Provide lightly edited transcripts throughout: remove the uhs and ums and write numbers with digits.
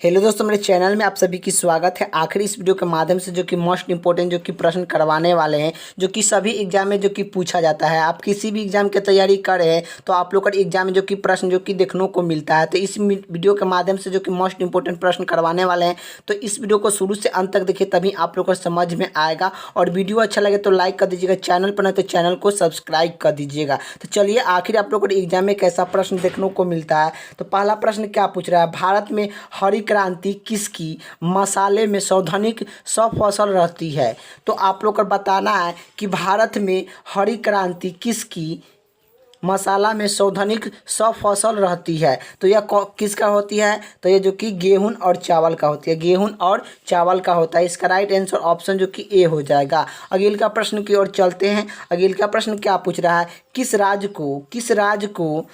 Hello दोस्तों, मेरे channel में आप सभी की स्वागत है। आखिर इस वीडियो के माध्यम से जो कि मोस्ट इंपॉर्टेंट जो कि प्रश्न करवाने वाले हैं, जो कि सभी एग्जाम में जो कि पूछा जाता है। आप किसी भी एग्जाम की तैयारी कर रहे हैं तो आप लोग का एग्जाम में जो कि प्रश्न जो कि देखने को मिलता है। तो इस वीडियो के माध्यम से जो कि मोस्ट इंपॉर्टेंट प्रश्न करवाने वाले हैं, तो इस वीडियो को शुरू से अंत तक देखिए, तभी आप लोग को समझ में आएगा। और वीडियो अच्छा लगे तो लाइक कर दीजिएगा, चैनल पर नहीं तो चैनल को सब्सक्राइब कर दीजिएगा। तो चलिए, आखिर आप लोग को एग्जाम में कैसा प्रश्न देखने को मिलता है। तो पहला प्रश्न क्या पूछ रहा है, भारत में हरी क्रांति किसकी मसाले में सौधानिक सफल रहती है। तो आप लोग को बताना है कि भारत में हरी क्रांति किसकी मसाला में सौधानिक सफल रहती है। तो यह किसका होती है, तो ये जो कि गेहूं और चावल का होती है, गेहूं और चावल का होता है। इसका राइट आंसर ऑप्शन जो कि ए हो जाएगा। अगले का प्रश्न की ओर चलते हैं। अगले का प्रश्न क्या पूछ रहा है, किस राज्य को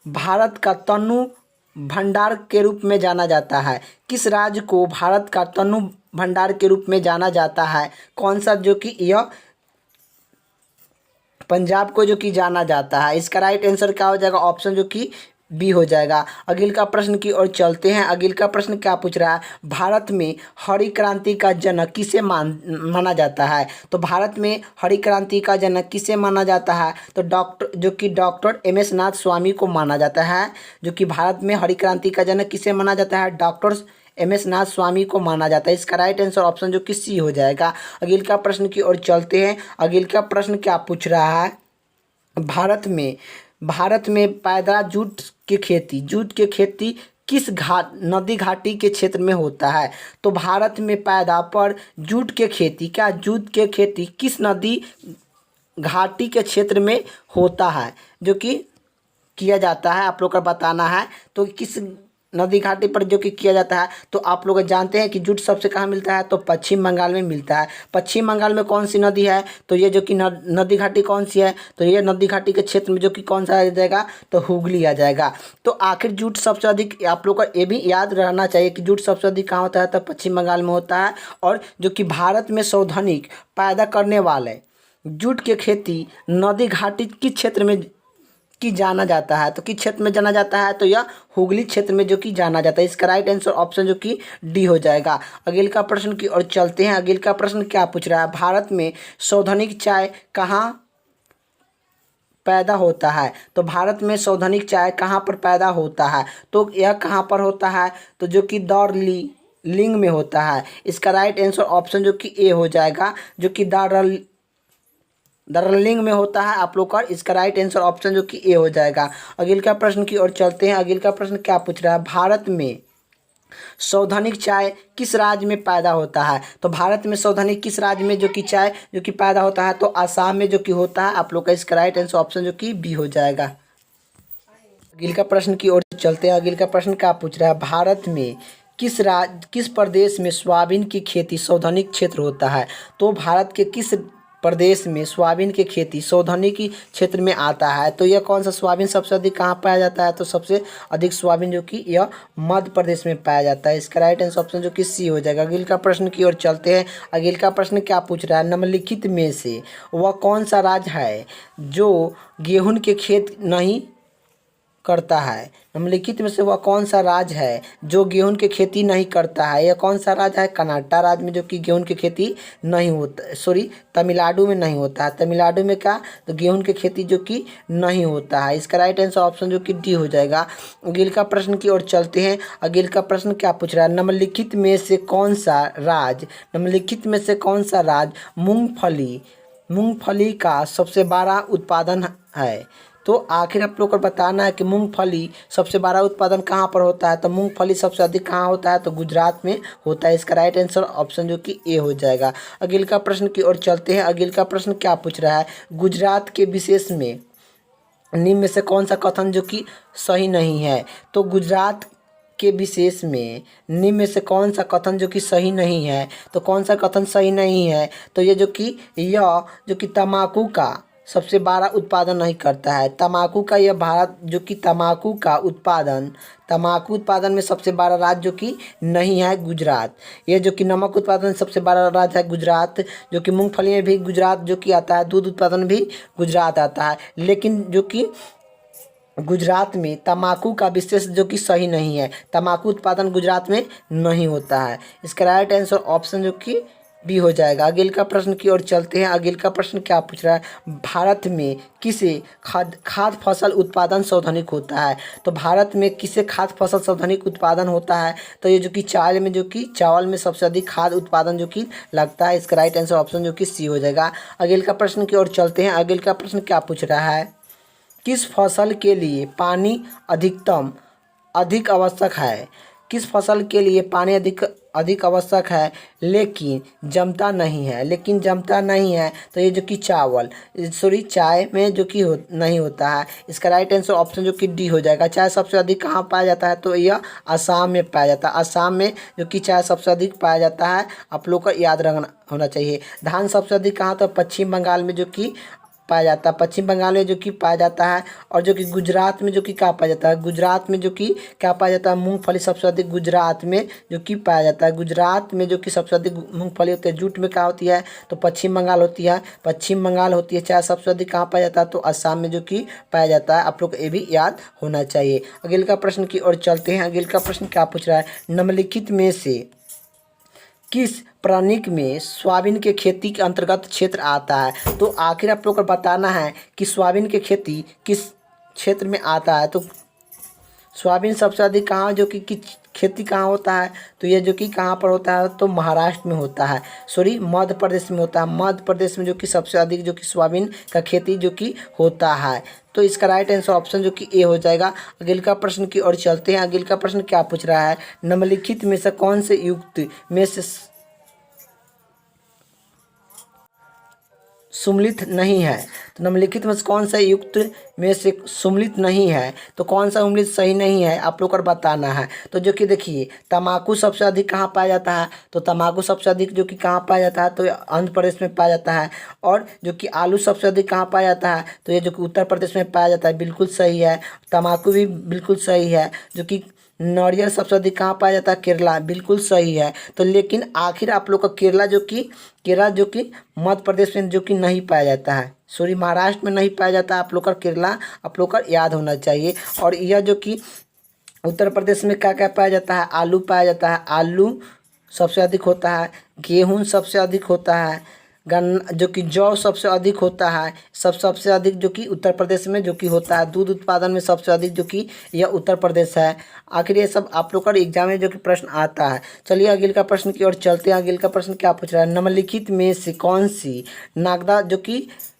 भारत का तनु भंडार के रूप में जाना जाता है। किस राज्य को भारत का तनु भंडार के रूप में जाना जाता है। कौन सा, जो कि यह पंजाब को जो कि जाना जाता है। इसका राइट आंसर क्या हो जाएगा, ऑप्शन जो कि बी हो जाएगा। अगले का प्रश्न की ओर चलते हैं। अगले का प्रश्न क्या पूछ रहा है, भारत में हरी क्रांति का जनक किसे माना जाता है। तो भारत में हरी क्रांति का जनक किसे माना जाता है, तो डॉक्टर एम.एस. नाथ स्वामी को माना जाता है। जो कि भारत में हरी क्रांति का जनक किसे माना जाता है, डॉक्टर एम.एस. नाथ स्वामी को माना जाता है। इसका राइट आंसर ऑप्शन जो कि सी हो जाएगा। अगले का प्रश्न की ओर चलते हैं। अगले का प्रश्न क्या पूछ रहा है, भारत में पैदा जूट की खेती किस नदी घाटी के क्षेत्र में होता है। तो भारत में पैदा पर जूट के खेती किस नदी घाटी के क्षेत्र में होता है, जो कि किया जाता है। आप लोग का बताना है तो किस नदी घाटी पर जो कि किया जाता है। तो आप लोग जानते हैं कि जूट सबसे कहाँ मिलता है, तो पश्चिम बंगाल में मिलता है। पश्चिम बंगाल में कौन सी नदी है, तो ये जो कि नदी घाटी कौन सी है, तो ये नदी घाटी के क्षेत्र में जो कि कौन सा आ जाएगा, तो हुगली आ जाएगा। तो आखिर जूट सबसे अधिक, आप लोग का ये भी याद रहना चाहिए कि जूट सबसे अधिक कहाँ होता है, तो पश्चिम बंगाल में होता है। और जो कि भारत में सौधानिक पैदा करने वाले जूट की खेती नदी घाटी किस क्षेत्र में की जाना जाता है, तो किस क्षेत्र में जाना जाता है, तो यह हुगली क्षेत्र में जो कि जाना जाता है। इसका राइट आंसर ऑप्शन जो कि डी हो जाएगा। अगले का प्रश्न की ओर चलते हैं। अगले का प्रश्न क्या पूछ रहा है, भारत में सौधानिक चाय कहाँ पैदा होता है। तो भारत में सौधानिक चाय कहाँ पर पैदा होता है, तो यह कहाँ पर होता है, तो जो कि दार्जिलिंग में होता है। इसका राइट आंसर ऑप्शन जो कि ए हो जाएगा, जो कि दार्जिलिंग में होता है आप लोग का। इसका राइट आंसर ऑप्शन जो कि ए हो जाएगा। अगले का प्रश्न की ओर चलते हैं। अगले का प्रश्न क्या पूछ रहा है, भारत में सौधानिक चाय किस राज्य में पैदा होता है। तो भारत में सौधानिक किस राज्य में जो कि चाय जो कि पैदा होता है, तो आसाम में जो कि होता है आप लोग का। इसका राइट आंसर ऑप्शन जो कि बी हो जाएगा। अगले का प्रश्न की ओर चलते हैं। अगले का प्रश्न क्या पूछ रहा है, भारत में किस प्रदेश में सोयाबीन की खेती सौधानिक क्षेत्र होता है। तो भारत के किस प्रदेश में सोयाबीन की खेती सौधानिक क्षेत्र में आता है, तो यह कौन सा सोयाबीन सबसे अधिक कहाँ पाया जाता है, तो सबसे अधिक सोयाबीन जो कि यह मध्य प्रदेश में पाया जाता है। इसका राइट आंसर ऑप्शन जो कि सी हो जाएगा। अगले का प्रश्न की ओर चलते हैं। अगले का प्रश्न क्या पूछ रहा है, निम्नलिखित में से वह कौन सा राज्य है जो गेहूं के खेत नहीं करता है। निम्नलिखित में से वह कौन सा राज्य है जो गेहूं की खेती नहीं करता है। यह कौन सा राज्य है, कर्नाटक राज्य में जो कि गेहूं की खेती नहीं होता, तमिलनाडु में नहीं होता है। तमिलनाडु में क्या, तो गेहूं की खेती जो कि नहीं होता है। इसका राइट आंसर ऑप्शन जो कि डी हो जाएगा। अगले का प्रश्न की ओर चलते हैं। अगले का प्रश्न क्या पूछ रहा है, निम्नलिखित में से कौन सा राज्य मूंगफली का सबसे बड़ा उत्पादन है। तो आखिर आप लोग को बताना है कि मूंगफली सबसे बड़ा उत्पादन कहाँ पर होता है। तो मूंगफली सबसे अधिक कहाँ होता है, तो गुजरात में होता है। इसका राइट आंसर ऑप्शन जो कि ए हो जाएगा। अगले का प्रश्न की ओर चलते हैं। अगले का प्रश्न क्या पूछ रहा है, गुजरात के विशेष में निम्न में से कौन सा कथन जो कि सही नहीं है। तो गुजरात के विशेष में निम्न में से कौन सा कथन जो कि सही नहीं है, तो कौन सा कथन सही नहीं है, तो ये जो कि तम्बाकू का सबसे बड़ा उत्पादन नहीं करता है। तम्बाकू का यह भारत जो कि तम्बाकू उत्पादन में सबसे बड़ा राज्य जो कि नहीं है, गुजरात। ये जो कि नमक उत्पादन सबसे बड़ा राज्य है गुजरात। जो कि मूंगफली में भी गुजरात जो कि आता है, दूध उत्पादन भी गुजरात आता है। लेकिन जो कि गुजरात में तंबाकू का विशेष जो कि सही नहीं है, तंबाकू उत्पादन गुजरात में नहीं होता है। इसका राइट आंसर ऑप्शन जो कि बी हो जाएगा। अगले का प्रश्न की ओर चलते हैं। अगले का प्रश्न क्या पूछ रहा है, भारत में किसे खाद्य फसल उत्पादन सावधानिक होता है। तो भारत में किसे खाद्य फसल सावधानिक उत्पादन होता है, तो ये जो कि चावल में सबसे अधिक खाद्य उत्पादन जो कि लगता है। इसका राइट आंसर ऑप्शन जो कि सी हो जाएगा। अगले का प्रश्न की ओर चलते हैं। अगले का प्रश्न क्या पूछ रहा है, किस फसल के लिए पानी अधिक आवश्यक है। किस फसल के लिए पानी अधिक आवश्यक है लेकिन जमता नहीं है, तो ये जो कि चाय में जो कि नहीं होता है। इसका राइट आंसर ऑप्शन जो कि डी हो जाएगा। चाय सबसे अधिक कहाँ पाया जाता है, तो यह असम में पाया जाता है। असम में जो कि चाय सबसे अधिक पाया जाता है, आप लोग को याद रखना होना चाहिए। धान सबसे अधिक कहाँ, तो पश्चिम बंगाल में जो कि पाया जाता है, पश्चिम बंगाल में जो कि पाया जाता है। और जो कि गुजरात में जो कि क्या पाया जाता है, गुजरात में जो कि क्या पाया जाता है, मूंगफली सबसे अधिक गुजरात में जो कि पाया जाता है। गुजरात में जो कि सबसे अधिक मूंगफली होती है। जूट में क्या होती है, तो पश्चिम बंगाल होती है। चाय सबसे अधिक कहाँ पाया जाता है, तो असम में जो कि पाया जाता है। आप लोग को ये भी याद होना चाहिए। अगले का प्रश्न की ओर चलते हैं। अगले का प्रश्न क्या पूछ रहा है, निम्नलिखित में से किस प्राणिक में सोयाबीन के खेती के अंतर्गत क्षेत्र आता है। तो आखिर आप लोग को बताना है कि सोयाबीन की खेती किस क्षेत्र में आता है। तो सोयाबीन सबसे अधिक कहाँ जो कि खेती कहाँ होता है, तो ये जो कि कहाँ पर होता है, तो महाराष्ट्र में होता है, मध्य प्रदेश में होता है। मध्य प्रदेश में जो कि सबसे अधिक जो कि सोयाबीन का खेती जो कि होता है। तो इसका राइट आंसर ऑप्शन जो कि ए हो जाएगा। अगले का प्रश्न की ओर चलते हैं। अगले का प्रश्न क्या पूछ रहा है, निम्नलिखित में से कौन से युक्त में से सुमलित नहीं है। तो निम्नलिखित में से कौन सा युक्त में से सुमलित नहीं है, तो कौन सा सुमलित सही नहीं है, आप लोग को बताना है। तो जो कि देखिए, तम्बाकू सबसे अधिक कहाँ पाया जाता है, तो तम्बाकू सबसे अधिक जो कि कहाँ पाया जाता है, तो आंध्र प्रदेश में पाया जाता है। और जो कि आलू सबसे अधिक कहाँ पाया जाता है, तो ये जो कि उत्तर प्रदेश में पाया जाता है, बिल्कुल सही है। तम्बाकू भी बिल्कुल सही है। जो कि नारियल सबसे अधिक कहाँ पाया जाता है, केरला, बिल्कुल सही है। तो लेकिन आखिर आप लोग का केरला जो कि मध्य प्रदेश में जो कि नहीं पाया जाता है, महाराष्ट्र में नहीं पाया जाता है। आप लोग का केरला आप लोग का याद होना चाहिए। और यह जो कि उत्तर प्रदेश में क्या क्या पाया जाता है, आलू पाया जाता है। आलू सबसे अधिक होता है, गेहूँ सबसे अधिक होता है, गन्ना जो कि जौ सबसे अधिक होता है। सबसे अधिक जो कि उत्तर प्रदेश में जो कि होता है। दूध उत्पादन में सबसे अधिक जो कि यह उत्तर प्रदेश है। आखिर ये सब आप लोग का एग्जाम में जो कि प्रश्न आता है। चलिए अगले का प्रश्न की ओर चलते हैं। अगले का प्रश्न क्या पूछ रहा है, निम्नलिखित में से कौन सी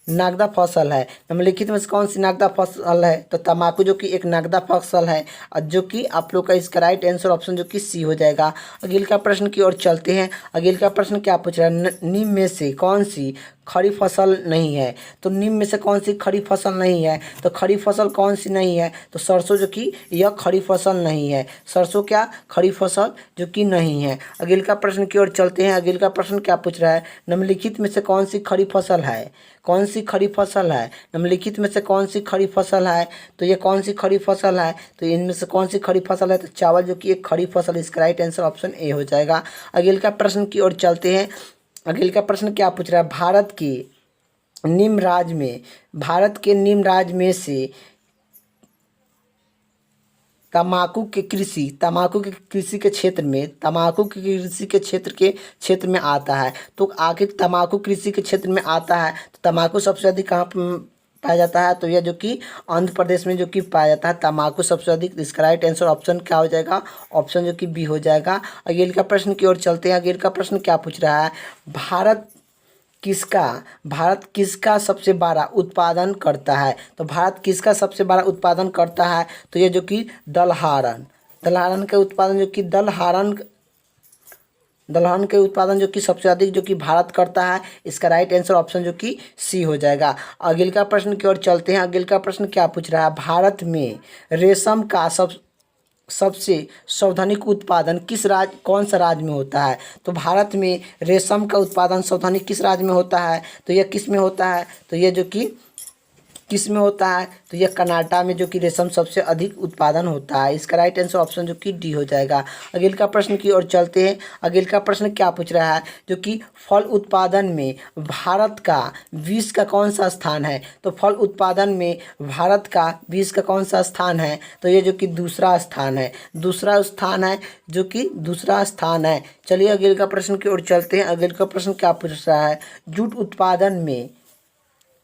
नागदा फसल है। निम्नलिखित में से कौन सी नागदा फसल है, तो तम्बाकू जो कि एक नागदा फसल है। और जो कि आप लोग का इसका राइट आंसर ऑप्शन जो कि सी हो जाएगा। अगले का प्रश्न की ओर चलते हैं। अगले का प्रश्न क्या पूछ रहा है, निम्न में से कौन सी खड़ी फसल नहीं है। तो निम्न में से कौन सी खड़ी फसल नहीं है, तो खड़ी फसल कौन सी नहीं है, तो सरसों जो कि यह खड़ी फसल नहीं है। सरसों क्या खड़ी फसल जो कि नहीं है। अगले का प्रश्न की ओर चलते हैं। अगले का प्रश्न क्या पूछ रहा है, निम्नलिखित में से कौन सी खड़ी फसल है। कौन सी खड़ी फसल है, निम्नलिखित में से कौन सी खड़ी फसल है, तो ये कौन सी खड़ी फसल है, तो इनमें से कौन सी खड़ी फसल है, तो चावल जो कि एक खड़ी फसल। इसका राइट आंसर ऑप्शन ए हो जाएगा। अगले का प्रश्न की ओर चलते हैं। अगले का प्रश्न क्या पूछ रहा है, भारत के निम्न राज्य में से तम्बाकू के कृषि के क्षेत्र में आता है। तो आखिर तम्बाकू कृषि के क्षेत्र में आता है, तो तम्बाकू सबसे अधिक कहाँ पाया जाता है, तो यह जो कि आंध्र प्रदेश में जो कि पाया जाता है तम्बाकू सबसे अधिक। इसका राइट आंसर ऑप्शन क्या हो जाएगा, ऑप्शन जो कि बी हो जाएगा। अगले का प्रश्न की ओर चलते हैं। अगले का प्रश्न क्या पूछ रहा है, भारत किसका सबसे बड़ा उत्पादन करता है। तो भारत किसका सबसे बड़ा उत्पादन करता है, तो ये जो कि दलहन के उत्पादन जो कि दलहन के उत्पादन जो कि सबसे अधिक जो कि भारत करता है। इसका राइट आंसर ऑप्शन जो कि सी हो जाएगा। अगले का प्रश्न की ओर चलते हैं। अगले का प्रश्न क्या पूछ रहा है, भारत में रेशम का सबसे सावधानिक उत्पादन कौन सा राज्य में होता है। तो भारत में रेशम का उत्पादन सावधानिक किस राज्य में होता है, तो यह किस में होता है, तो यह जो कि किस में होता है? तो यह कनाडा में जो कि रेशम सबसे अधिक उत्पादन होता है। इसका राइट आंसर ऑप्शन जो कि डी हो जाएगा। अगले का प्रश्न की ओर चलते हैं। अगले का प्रश्न क्या पूछ रहा है? जो कि फल उत्पादन में भारत का विश्व का कौन सा स्थान है? तो फल उत्पादन में भारत का विश्व का कौन सा स्थान है? तो ये जो कि दूसरा स्थान है, दूसरा स्थान है, जो कि दूसरा स्थान है। चलिए अगले का प्रश्न की ओर चलते हैं। अगले का प्रश्न क्या पूछ रहा है? जूट उत्पादन में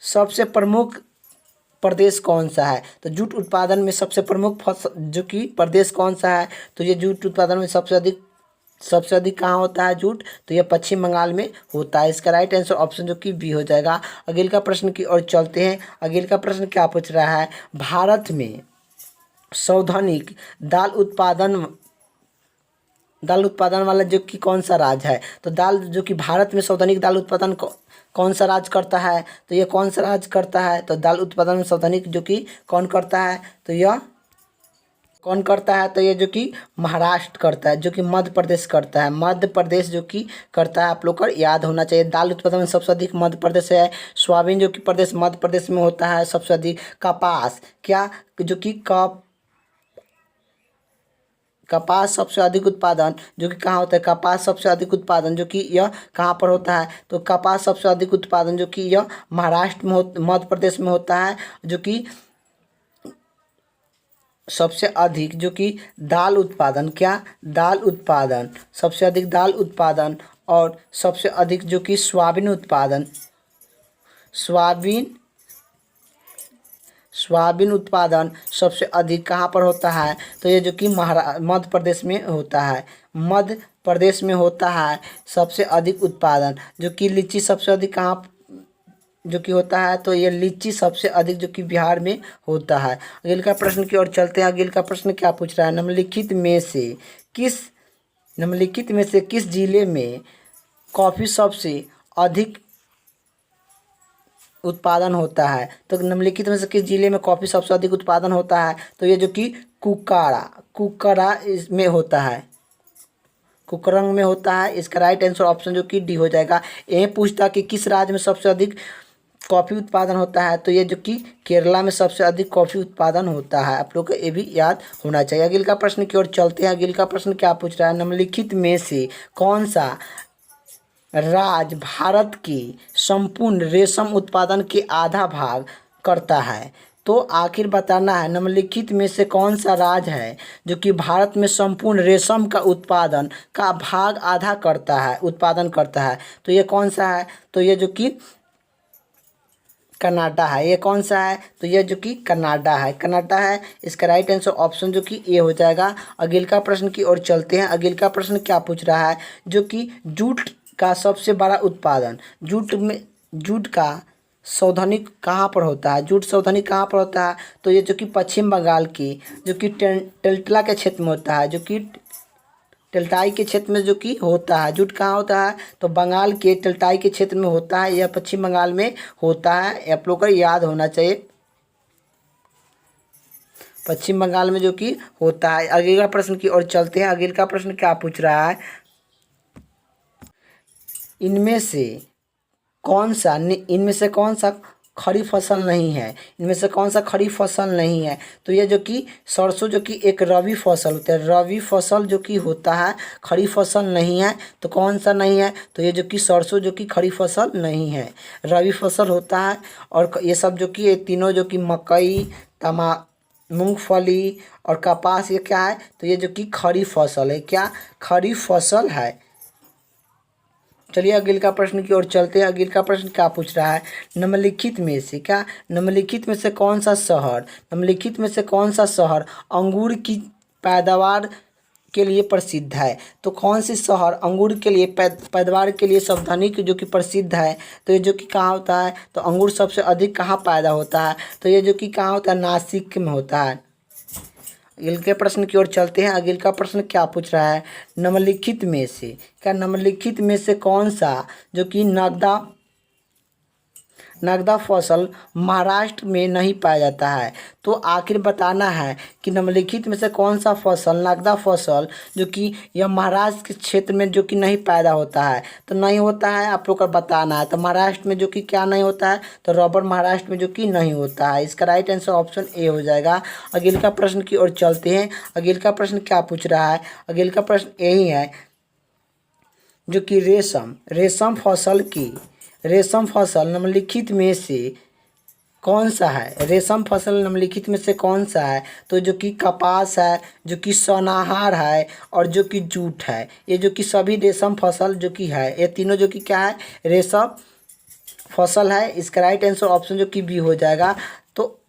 सबसे प्रमुख प्रदेश कौन सा है? तो जूट उत्पादन में सबसे प्रमुख जो कि प्रदेश कौन सा है? तो ये जूट उत्पादन में सबसे अधिक कहाँ होता है जूट? तो ये पश्चिम बंगाल में होता है। इसका राइट आंसर ऑप्शन जो कि बी हो जाएगा। अगले का प्रश्न की ओर चलते हैं। अगले का प्रश्न क्या पूछ रहा है? भारत में सर्वाधिक दाल उत्पादन वाला जो कि कौन सा राज्य है? तो दाल जो कि भारत में सर्वाधिक दाल उत्पादन कौन सा राज्य करता है? तो ये कौन सा राज्य करता है? तो दाल उत्पादन में सर्वाधिक जो कि कौन करता है? तो यह कौन करता है? तो ये जो कि महाराष्ट्र करता है, जो कि मध्य प्रदेश करता है। मध्य प्रदेश जो कि करता है, आप लोग को याद होना चाहिए। दाल उत्पादन में सबसे अधिक मध्य प्रदेश है। सोयाबीन जो कि प्रदेश मध्य प्रदेश में होता है सबसे अधिक। कपास क्या जो कि कपास सबसे अधिक उत्पादन जो कि कहाँ होता है? कपास सबसे अधिक उत्पादन जो कि यह कहाँ पर होता है? तो कपास सबसे अधिक उत्पादन जो कि यह महाराष्ट्र में मध्य प्रदेश में होता है। जो कि सबसे अधिक जो कि दाल उत्पादन दाल उत्पादन सबसे अधिक दाल उत्पादन और सबसे अधिक जो कि सोयाबीन उत्पादन सोयाबीन उत्पादन सबसे अधिक कहाँ पर होता है? तो ये जो कि मध्य प्रदेश में होता है। मध्य प्रदेश में होता है सबसे अधिक उत्पादन। जो कि लीची सबसे अधिक कहाँ जो कि होता है? तो ये लीची सबसे अधिक जो कि बिहार में होता है। अगले का प्रश्न की ओर चलते हैं। अगले का प्रश्न क्या पूछ रहा है? निम्नलिखित में से किस जिले में कॉफ़ी सबसे अधिक उत्पादन होता है? तो निम्नलिखित में से किस जिले में कॉफ़ी सबसे अधिक उत्पादन होता है? तो ये जो कि कुकरा इसमें होता है, कुकरंग में होता है। इसका राइट आंसर ऑप्शन जो कि डी हो जाएगा। यही पूछता कि किस राज्य में सबसे अधिक कॉफ़ी उत्पादन होता है? तो ये जो कि केरला में सबसे अधिक कॉफ़ी उत्पादन होता है। आप लोग को ये भी याद होना चाहिए। अगले का प्रश्न की ओर चलते हैं। अगले का प्रश्न क्या पूछ रहा है? निम्नलिखित में से कौन सा राज्य भारत की संपूर्ण रेशम उत्पादन के आधा भाग करता है? तो आखिर बताना है निम्नलिखित में से कौन सा राज्य है जो कि भारत में संपूर्ण रेशम का उत्पादन का भाग आधा उत्पादन करता है। तो ये कौन सा है? तो ये जो कि कनाडा है। ये कौन सा है? तो ये जो कि कनाडा है। इसका राइट आंसर ऑप्शन जो कि ए हो जाएगा। अगले का प्रश्न की ओर चलते हैं। अगले का प्रश्न क्या पूछ रहा है? जो कि जूट का सबसे बड़ा उत्पादन जूट का संवर्धन कहाँ पर होता है? जूट संवर्धन कहाँ पर होता है? तो ये जो कि पश्चिम बंगाल की जो कि टेल्टला के क्षेत्र में होता है, जो कि टेल्टाई के क्षेत्र में जो कि होता है। जूट कहाँ होता है? तो बंगाल के टेल्टाई के क्षेत्र में होता है। यह पश्चिम बंगाल में होता है। आप लोग को याद होना चाहिए, पश्चिम बंगाल में जो कि होता है। अगले का प्रश्न की ओर चलते हैं। अगले का प्रश्न क्या पूछ रहा है? इनमें से कौन सा खरीफ फसल नहीं है? इनमें से कौन सा खरीफ फसल नहीं है? तो ये जो कि सरसों जो कि एक रबी फसल होता है, रबी फसल जो कि होता है, खरीफ फसल नहीं है। तो कौन सा नहीं है? तो ये जो कि सरसों जो कि खरीफ फसल नहीं है, रबी फसल होता है। और ये सब जो कि ये तीनों जो कि मकई, मूंगफली और कपास, ये क्या है? तो ये जो कि खरीफ फसल है। क्या? खरीफ फसल है। चलिए अगले का प्रश्न की ओर चलते हैं। अगले का प्रश्न क्या पूछ रहा है? निम्नलिखित में से कौन सा शहर अंगूर की पैदावार के लिए प्रसिद्ध है? तो कौन सी शहर अंगूर के लिए पैदावार के लिए सर्वाधिक जो कि प्रसिद्ध है? तो ये जो कि कहाँ होता है? तो अंगूर सबसे अधिक कहाँ पैदा होता है? तो ये जो कि कहाँ होता है? नासिक में होता है। अगले के प्रश्न की ओर चलते हैं। अगले का प्रश्न क्या पूछ रहा है? निम्नलिखित में से कौन सा जो कि नगदा फसल महाराष्ट्र में नहीं पाया जाता है। तो आखिर बताना है कि निम्नलिखित में से कौन सा फसल, नगदा फसल, जो कि यह महाराष्ट्र के क्षेत्र में जो कि नहीं पैदा होता है। तो नहीं होता है, आप लोग को बताना है। तो महाराष्ट्र में जो कि क्या नहीं होता है, तो रबर महाराष्ट्र में जो कि नहीं होता है। इसका राइट आंसर ऑप्शन ए हो जाएगा। अगले का प्रश्न की ओर चलते हैं। अगले का प्रश्न क्या पूछ रहा है? अगले का प्रश्न यही है जो कि रेशम फसल निम्नलिखित में से कौन सा है? रेशम फसल निम्नलिखित में से कौन सा है? तो जो कि कपास है, जो कि सोनाहार है, और जो कि जूट है। ये जो कि सभी रेशम फसल जो कि है, ये तीनों जो कि क्या है? रेशम फसल है। इसका राइट आंसर ऑप्शन जो कि बी हो जाएगा। तो